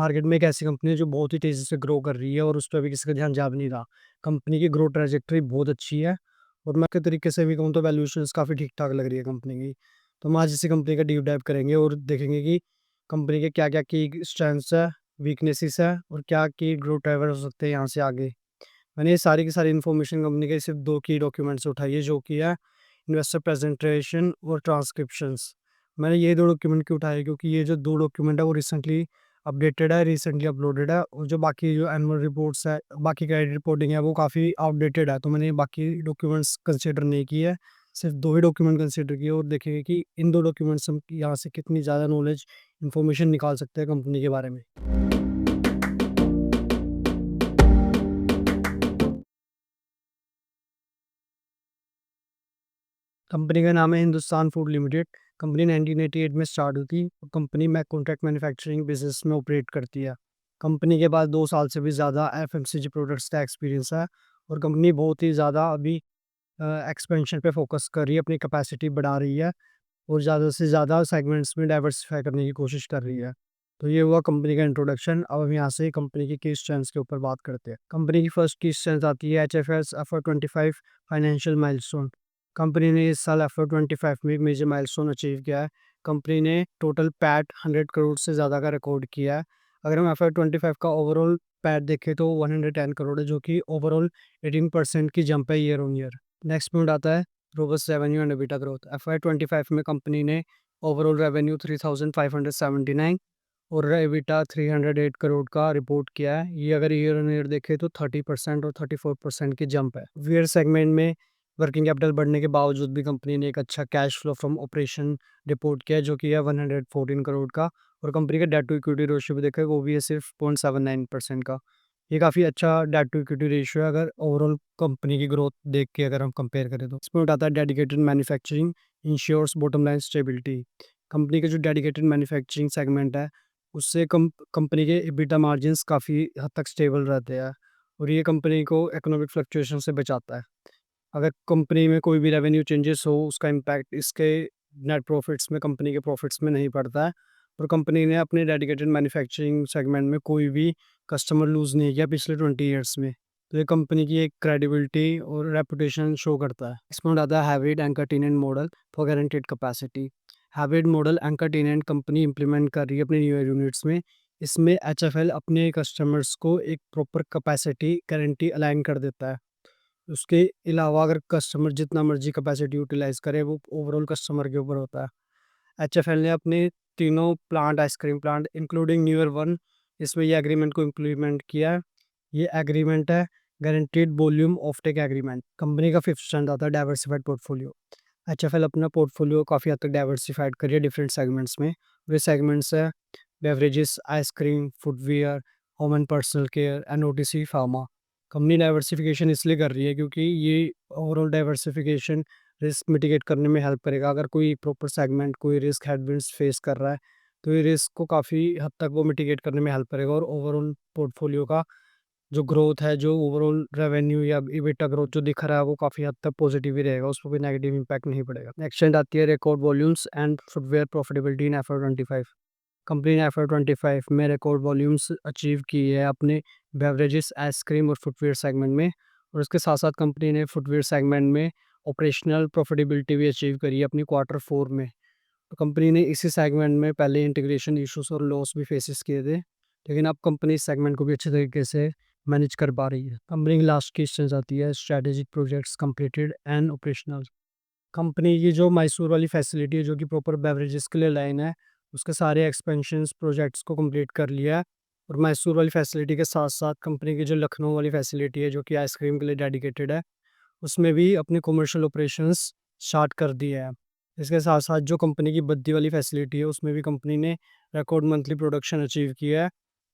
Market में एक ऐसी कंपनी है जो बहुत ही तेज़ी से ग्रो कर रही है और उस पे अभी किसी का ध्यान जा भी नहीं रहा। कंपनी की ग्रो ट्रैजेक्टरी बहुत अच्छी है और मैं के तरीके से भी कहूँ तो वैल्यूएशंस काफ़ी ठीक-ठाक लग रही है कंपनी की। तो हम आज इसी कंपनी का डीप डाइव करेंगे और देखेंगे कि कंपनी के क्या-क्या की स्ट्रेंथ्स है, वीकनेसेस है और क्या की ग्रो ड्राइवर हो सकते हैं यहाँ से आगे। मैंने ये सारी की सारी इन्फॉर्मेशन कंपनी के सिर्फ़ 2 की डॉक्यूमेंट से उठाई है, जो कि है इन्वेस्टर प्रेजेंटेशन और ट्रांसक्रिप्शंस। मैंने ये 2 डॉक्यूमेंट क्यों उठाए क्योंकि ये जो 2 डॉक्यूमेंट है वो रिसेंटली अपडेटेड है, रिसेंटली अपलोडेड है और जो बाकी जो एनुअल रिपोर्ट्स है, बाकी क्रेडिट रिपोर्टिंग है वो काफ़ी आउटडेटेड है। तो मैंने बाकी डॉक्यूमेंट्स कंसीडर नहीं किए है, सिर्फ़ 2 ही डॉक्यूमेंट कंसीडर किए और देखेंगे कि इन 2 डॉक्यूमेंट्स हम यहाँ से कितनी ज़्यादा नॉलेज, इन्फॉर्मेशन निकाल सकते हैं कंपनी के बारे में। कंपनी का नाम है हिंदुस्तान फूड लिमिटेड। कंपनी 1988 में स्टार्ट हुई थी और कंपनी में कॉन्ट्रैक्ट मैन्युफैक्चरिंग बिज़नेस में ऑपरेट करती है। कंपनी के पास 2 साल से भी ज़्यादा एफएमसीजी प्रोडक्ट्स का एक्सपीरियंस है और कंपनी बहुत ही ज़्यादा अभी एक्सपेंशन पे फोकस कर रही है, अपनी कैपेसिटी बढ़ा रही है और ज़्यादा से ज़्यादा सेगमेंट्स में डाइवर्सिफ़ाई करने की कोशिश कर रही है। तो ये हुआ कंपनी का इंट्रोडक्शन। अब हम यहाँ से कंपनी की स्ट्रेंथ्स के ऊपर बात करते हैं। कंपनी की फर्स्ट की स्ट्रेंथ आती है HFS FY25 financial milestone. Company ने इस साल FY25 में एक मेजर माइलस्टोन अचीव किया है। कंपनी ने टोटल पैट 100 करोड़ से ज़्यादा का रिकॉर्ड किया है। अगर हम FY25 का ओवरऑल पैट देखें तो 110 करोड़ है, जो कि ओवरऑल 18% की जंप है year on year. Next point आता है robust revenue and EBITDA growth. FY25 में कंपनी ने ओवरऑल रेवेन्यू 3579 और एबिटा 308 करोड़ का रिपोर्ट किया है। ये अगर ईयर ऑन ईयर देखें तो 30% और 34% की जंप है। वियर सेगमेंट में वर्किंग कैपिटल बढ़ने के बावजूद भी कंपनी ने एक अच्छा cash flow from operation report किया है, जो कि है 114 करोड़ का और कंपनी का डेट टू इक्विटी रेशियो भी देखें वो भी है सिर्फ 0.79% का। ये काफ़ी अच्छा डेट टू इक्विटी रेशियो है अगर ओवरऑल कंपनी की ग्रोथ देख के अगर हम कंपेयर करें तो। इसमें आता है dedicated manufacturing ensures bottom line stability. Company का जो डेडिकेटेड मैन्युफैक्चरिंग सेगमेंट है उससे कंपनी के एबिटा मार्जिन्स काफ़ी हद तक स्टेबल रहते हैं और ये कंपनी को इकोनॉमिक फ्लक्चुएशन से बचाता है। अगर कंपनी में कोई भी रेवेन्यू चेंजेस हो उसका इम्पैक्ट इसके नेट प्रॉफिट्स में, कंपनी के प्रॉफिट्स में नहीं पड़ता है और कंपनी ने अपने डेडिकेटेड मैन्युफैक्चरिंग सेगमेंट में कोई भी कस्टमर लूज़ नहीं किया पिछले 20 ईयर्स में। तो ये कंपनी की एक क्रेडिबिलिटी और रेपुटेशन शो करता है। इसमें आता है hybrid anchor tenant model for guaranteed capacity. Hybrid model anchor tenant company implement कर रही है अपने न्यू यूनिट्स में। इसमें एचएफएल अपने कस्टमर्स को एक प्रॉपर कैपेसिटी गारंटी अलाइन कर देता है। उसके अलावा अगर कस्टमर जितना मर्जी कैपेसिटी यूटिलाइज़ करे वो ओवरऑल कस्टमर के ऊपर होता है। एचएफएल ने अपने तीनों plant ice cream plant including newer one इसमें ये एग्रीमेंट को इम्प्लीमेंट किया है। ये एग्रीमेंट है guaranteed volume offtake agreement. Company का फिफ्थ स्टैंड आता है डाइवर्सिफाइड पोर्टफोलियो। एचएफएल अपना पोर्टफोलियो काफ़ी हद तक डाइवर्सिफाइड करिए डिफरेंट सेगमेंट्स में। वे सेगमेंट्स है beverages, ice cream, footwear, home and personal care and OTC pharma. Company diversification इसलिए कर रही है क्योंकि ये ओवरऑल डाइवर्सिफिकेशन रिस्क मिटिगेट करने में हेल्प करेगा। अगर कोई प्रॉपर सेगमेंट कोई रिस्क हेडविंड्स फेस कर रहा है तो ये रिस्क को काफ़ी हद तक वो मिटिगेट करने में हेल्प करेगा और ओवरऑल पोर्टफोलियो का जो ग्रोथ है, जो ओवरऑल रेवेन्यू या एबिटा ग्रोथ जो दिख रहा है वो काफ़ी हद तक पॉजिटिव ही रहेगा, उस पे कोई नेगेटिव इम्पैक्ट नहीं पड़ेगा। नेक्स्ट ट्रेंड आती है record volumes and footwear profitability in FY25। Company ने FY25 में रिकॉर्ड वॉल्यूम्स अचीव की है अपने बेवरेजेस, आइसक्रीम और फुटवियर सेगमेंट में और उसके साथ-साथ कंपनी ने फुटवियर सेगमेंट में ऑपरेशनल प्रॉफिटेबिलिटी भी अचीव करी है अपनी Q4 में। तो कंपनी ने इसी सेगमेंट में पहले इंटीग्रेशन इश्यूज और लॉस भी फेसेस किए थे, लेकिन अब कंपनी इस सेगमेंट को भी अच्छे तरीके से मैनेज कर पा रही है। कंपनी की लास्ट की स्ट्रेंथ आती है strategic projects completed and operational. Company की जो मैसूर वाली फैसिलिटी है जो कि प्रॉपर बेवरेजेस के लिए लाइन है, उसके सारे एक्सपेंशंस प्रोजेक्ट्स को कंप्लीट कर लिया है और मैसूर वाली फैसिलिटी के साथ-साथ कंपनी की जो लखनऊ वाली फैसिलिटी है जो कि आइसक्रीम के लिए डेडिकेटेड है, उसमें भी अपने कमर्शियल ऑपरेशंस स्टार्ट कर दिए हैं। इसके साथ-साथ जो कंपनी की बद्दी वाली फैसिलिटी है उसमें भी कंपनी ने रिकॉर्ड मंथली प्रोडक्शन अचीव किया है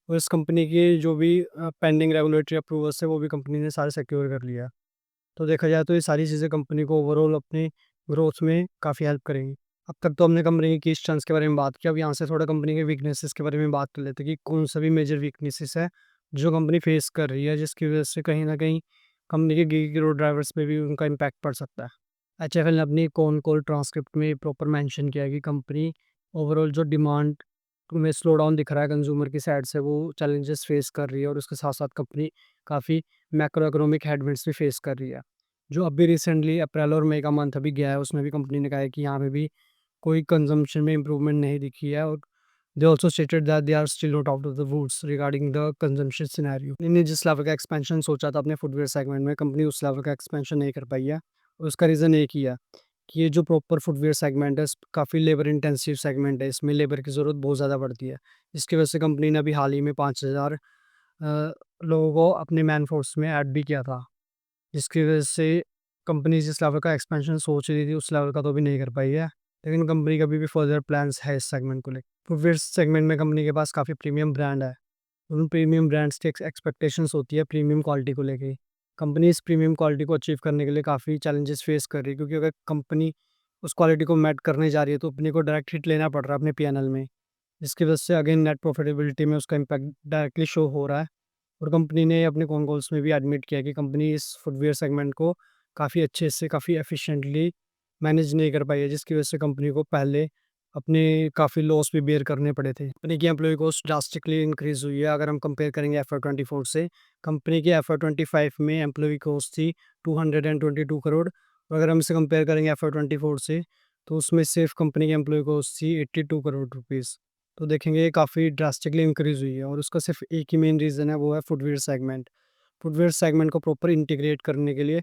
और इस कंपनी की जो भी पेंडिंग रेगुलेटरी अप्रूवल्स है वो भी कंपनी ने सारे सिक्योर कर लिया है। तो देखा जाए तो ये सारी चीज़ें कंपनी को ओवरऑल अपनी ग्रोथ में काफ़ी हेल्प करेंगी। अब तक तो हमने कंपनी की स्ट्रेंथ्स के बारे में बात की, अब यहाँ से थोड़ा कंपनी के वीकनेसेस के बारे में बात कर लेते हैं कि कौन सा भी मेजर वीकनेसेस है जो कंपनी फेस कर रही है जिसकी वजह से कहीं न कहीं कंपनी के ग्रोथ ड्राइवर्स पे भी उनका इम्पैक्ट पड़ सकता है। एचएफएल ने अपनी कॉन कॉल ट्रांसक्रिप्ट में प्रॉपर मेंशन किया है कि कंपनी ओवरऑल जो डिमांड में स्लो डाउन दिख रहा है कंज्यूमर की साइड से, वो चैलेंजेस फेस कर रही है और उसके साथ-साथ कंपनी काफ़ी मैक्रो इकोनॉमिक हेडविंड्स भी फेस कर रही है। जो अभी रिसेंटली अप्रैल और मई का मंथ अभी गया है, उसमें भी कंपनी ने कहा है कि यहाँ पे भी कोई कंजम्पशन में इम्प्रूवमेंट नहीं दिखी है और they also stated that they are still not out of the woods regarding the consumption scenario. इन्होंने जिस लेवल का एक्सपेंशन सोचा था अपने फुटवियर सेगमेंट में, कंपनी उस लेवल का एक्सपेंशन नहीं कर पाई है। और उसका रीज़न एक ही है कि ये जो प्रॉपर फुटवियर सेगमेंट है, काफ़ी लेबर इंटेंसिव सेगमेंट है, इसमें लेबर की ज़रूरत बहुत ज़्यादा पड़ती है। इसकी वजह से कंपनी ने अभी हाल ही में 5,000 लोगों को अपने मैन फोर्स में ऐड भी किया था, जिसकी वजह से कंपनी जिस लेवल का एक्सपेंशन सोच रही थी उस लेवल का तो अभी नहीं कर पाई है। लेकिन कंपनी का अभी भी फर्दर प्लान्स है इस सेगमेंट को लेकर। फुटवियर सेगमेंट में कंपनी के पास काफ़ी प्रीमियम ब्रांड है। उन प्रीमियम ब्रांड्स की एक्सपेक्टेशंस होती है प्रीमियम क्वालिटी को लेके। कंपनी इस प्रीमियम क्वालिटी को अचीव करने के लिए काफ़ी चैलेंजेस फेस कर रही है, क्योंकि अगर कंपनी उस क्वालिटी को मेट करने जा रही है तो अपने को डायरेक्ट हिट लेना पड़ रहा है अपने पीएनएल में, जिसकी वजह से अगेन नेट प्रॉफिटेबिलिटी में उसका इम्पैक्ट डायरेक्टली शो हो रहा है। और कंपनी ने अपने कॉन कॉल्स में भी एडमिट किया कि कंपनी इस फुटवियर सेगमेंट को काफ़ी अच्छे से, काफ़ी एफिशिएंटली मैनेज नहीं कर पाई है, जिसकी वजह से कंपनी को पहले अपने काफ़ी लॉस भी बेयर करने पड़े थे। कंपनी की एम्प्लॉयी कॉस्ट ड्रास्टिकली इंक्रीज़ हुई है अगर हम कंपेयर करेंगे एफआई 24 से। कंपनी की एफआई 25 में एम्प्लॉयी कॉस्ट थी 222 करोड़, और अगर हम इसे कंपेयर करेंगे एफआई 24 से, तो उसमें सिर्फ कंपनी की एम्प्लॉयी कॉस्ट थी 82 करोड़ रुपीज़। तो देखेंगे ये काफ़ी ड्रास्टिकली इंक्रीज़ हुई है और उसका सिर्फ एक ही मेन रीज़न है, वो है फुटवियर सेगमेंट। फुटवियर सेगमेंट को प्रॉपर इंटीग्रेट करने के लिए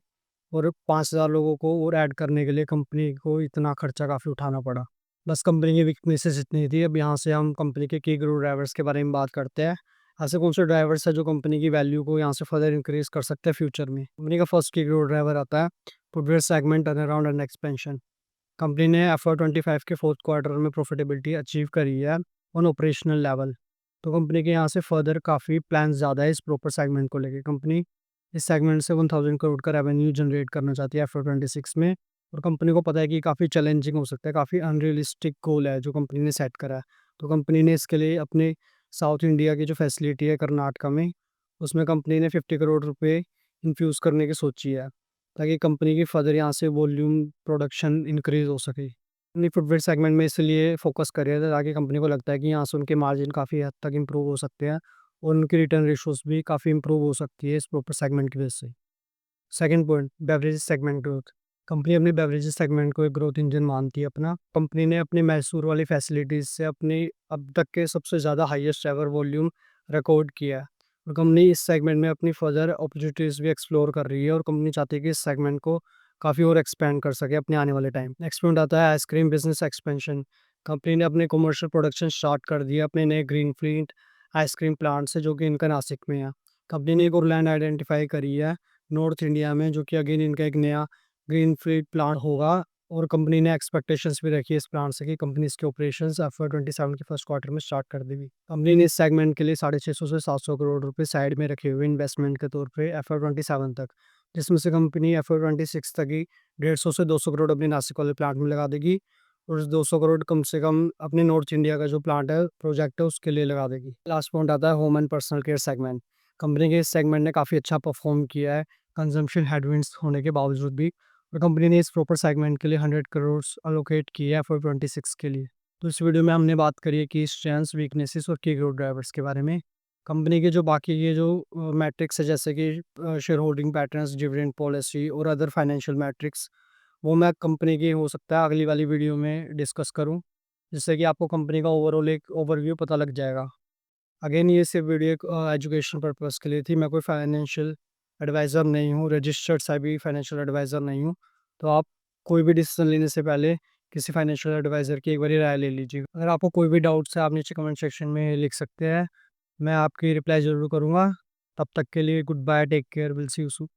और 5,000 लोगों को और ऐड करने के लिए कंपनी को इतना खर्चा काफ़ी उठाना पड़ा। बस कंपनी की वीकनेसेस इतनी थी। अब यहाँ से हम कंपनी के की ग्रो ड्राइवर्स के बारे में बात करते हैं। ऐसे कौन से ड्राइवर्स हैं जो कंपनी की वैल्यू को यहाँ से फर्दर इंक्रीज़ कर सकते हैं फ्यूचर में। कंपनी का फर्स्ट की ग्रो ड्राइवर आता है footwear segment turnaround and expansion. Company ने एफआई 25 के फोर्थ क्वार्टर में प्रॉफिटेबिलिटी अचीव करी है ऑन ऑपरेशनल लेवल। तो कंपनी के यहाँ से फर्दर काफ़ी प्लान ज़्यादा है इस प्रॉपर सेगमेंट को लेके। कंपनी इस सेगमेंट से 1000 करोड़ का रेवेन्यू जनरेट करना चाहती है एफआई 26 में, और कंपनी को पता है कि काफ़ी चैलेंजिंग हो सकता है, काफ़ी अनरियलिस्टिक गोल है जो कंपनी ने सेट करा है। तो कंपनी ने इसके लिए अपने साउथ इंडिया की जो फैसिलिटी है कर्नाटका में, उसमें कंपनी ने 50 करोड़ रुपए इन्फ्यूज़ करने की सोची है, ताकि कंपनी की फर्दर यहाँ से वॉल्यूम प्रोडक्शन इंक्रीज़ हो सके। कंपनी फुटवियर सेगमेंट में इसलिए फोकस कर रही है ताकि कंपनी को लगता है कि यहाँ से उनके मार्जिन काफ़ी हद तक इम्प्रूव हो सकते हैं और उनकी रिटर्न रेशोज़ भी काफ़ी इम्प्रूव हो सकती है इस प्रॉपर सेगमेंट की वजह से। Second point, beverages segment growth. Company अपने बेवरेजेस सेगमेंट को एक ग्रोथ इंजन मानती है अपना। कंपनी ने अपने मैसूर वाली फैसिलिटीज़ से अपनी अब तक के सबसे ज़्यादा हाईएस्ट एवर वॉल्यूम रिकॉर्ड किया है, और कंपनी इस सेगमेंट में अपनी फर्दर अपॉर्चुनिटीज़ भी एक्सप्लोर कर रही है और कंपनी चाहती है कि इस सेगमेंट को काफ़ी और एक्सपेंड कर सके अपने आने वाले टाइम। नेक्स्ट पॉइंट आता है आइसक्रीम बिजनेस एक्सपेंशन। कंपनी ने अपने कमर्शियल प्रोडक्शन स्टार्ट कर दिया अपने नए ग्रीनफील्ड आइसक्रीम प्लांट से, जो कि इनका नासिक में है। कंपनी ने एक और लैंड आइडेंटिफाई करी है नॉर्थ इंडिया में, जो कि अगेन इनका एक नया ग्रीनफील्ड प्लांट होगा, और कंपनी ने एक्सपेक्टेशंस भी रखी है इस प्लांट से कि कंपनी इसके ऑपरेशंस एफआई 27 के फर्स्ट क्वार्टर में स्टार्ट कर देगी। कंपनी ने इस सेगमेंट के लिए 650 से 700 करोड़ रुपए साइड में रखे हुए इन्वेस्टमेंट के तौर पे एफआई 27 तक, जिसमें से कंपनी एफआई 26 तक ही 150 से 200 करोड़ अपने नासिक वाले प्लांट में लगा देगी, और उस 200 करोड़ कम से कम अपने नॉर्थ इंडिया का जो प्लांट है, प्रोजेक्ट है, उसके लिए लगा देगी। लास्ट पॉइंट आता है home and personal care segment. Company के इस सेगमेंट ने काफ़ी अच्छा परफॉर्म किया है कंजम्पशन हेडविंड्स होने के बावजूद भी, और कंपनी ने इस प्रॉपर सेगमेंट के लिए 100 करोड़ अलोकेट किया है फॉर 26 के लिए। तो इस वीडियो में हमने बात करी है कि स्ट्रेंथ्स, वीकनेसेस और की ग्रोथ ड्राइवर्स के बारे में। कंपनी के जो बाकी के जो मैट्रिक्स है, जैसे कि share holding patterns, dividend policy और अदर फाइनेंशियल मैट्रिक्स, वो मैं कंपनी की हो सकता है अगली वाली वीडियो में डिस्कस करूँ, जिससे कि आपको कंपनी का ओवरऑल एक ओवरव्यू पता लग जाएगा। अगेन ये सिर्फ वीडियो एक एजुकेशन पर्पस के लिए थी। मैं कोई फाइनेंशियल एडवाइज़र नहीं हूँ, रजिस्टर्ड SEBI फाइनेंशियल एडवाइज़र नहीं हूँ। तो आप कोई भी डिसीजन लेने से पहले किसी फाइनेंशियल एडवाइज़र की एक बारी राय ले लीजिए। अगर आपको कोई भी डाउट्स है, आप नीचे कमेंट सेक्शन में लिख सकते हैं। मैं आपकी रिप्लाई ज़रूर करूँगा। तब तक के लिए good bye, take care, will see you soon.